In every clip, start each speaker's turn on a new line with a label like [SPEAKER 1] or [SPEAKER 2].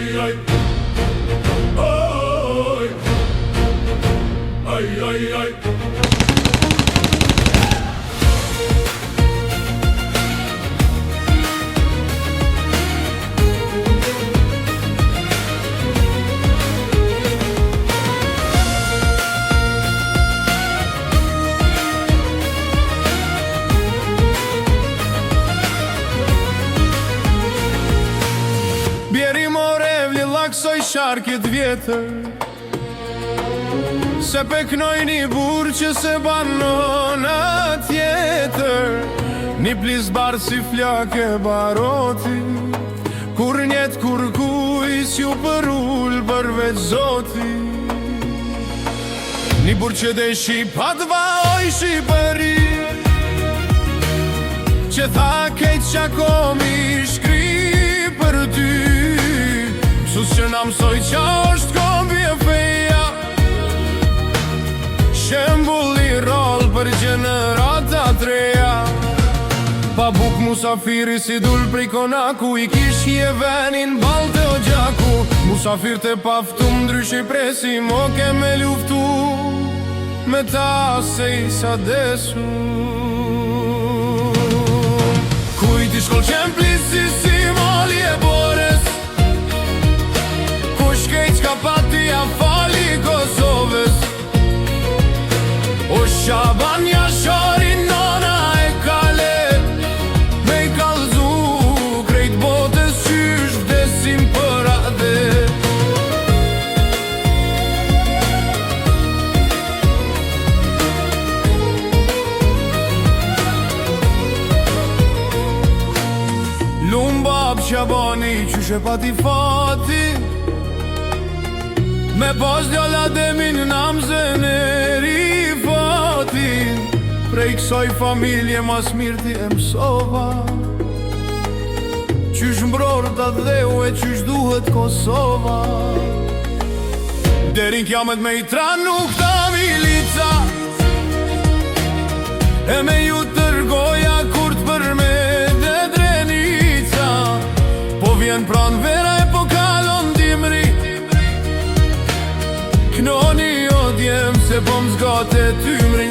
[SPEAKER 1] ay, ay. Ay, ay, ay, ay.
[SPEAKER 2] Bjeri more vli laksoj sharkit vjetër, se peknoj një burë që se banon atjetër. Një plis barë si flake baroti, kur njet kur kujs ju për ullë përveç zoti. Një burë që dhe shipat vaoj shqipëri, që tha kejt qakomi shkri për ty. Mësus që na mësoj qa është kombi e feja, shembulli rol për gjenerata treja. Pa buk musafiri si dull prej konaku, i kish hje venin balte o gjaku. Musafir të paftum ndryshi presi, mo ke me luftu me ta se i sa desu. Kujti shkoll qempli si mali e bores, kush kejt ka pati a fali Kosovës. O Shaban Jashari nona e kale, me i kalzu krejt botës qysh vdesim për ade. Lumba Shabani qysh e pati fati, me pas djalla demin namzen e rifatin. Prej kësoj familje mas mirti e mësova, qysh mbror të dheu e qysh duhet Kosova. Derin kiamet me i tranu këta milica, e me ju tërgoja kur të për me dhe drenica. Po vjen pran vera e po kalon dimri, knoni o djem se po m'zgate tymri.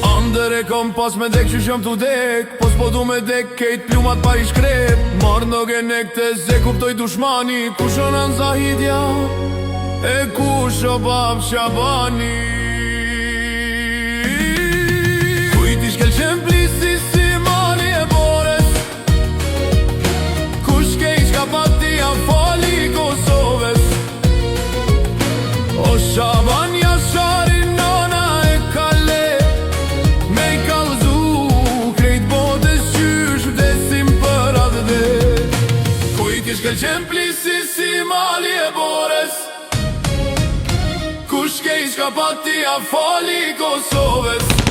[SPEAKER 2] Andër e kom pas me dek që shëm t'u dek, po s'po du me dek kejt plumat pa i shkrep. Marrë në genek të ze kuptoj dushmani, kusho në Zahidja e kusho bab Shabani. Kujti shkel qempli si mali e bores, kush kejt ka pati a fali Kosovës. O Shaban Jashari nona e kale, me i kalzu krejt botës qysh vdesim për adhe. Kujti shkel qempli si mali e bores, kush kejt ka pati a fali Kosovës.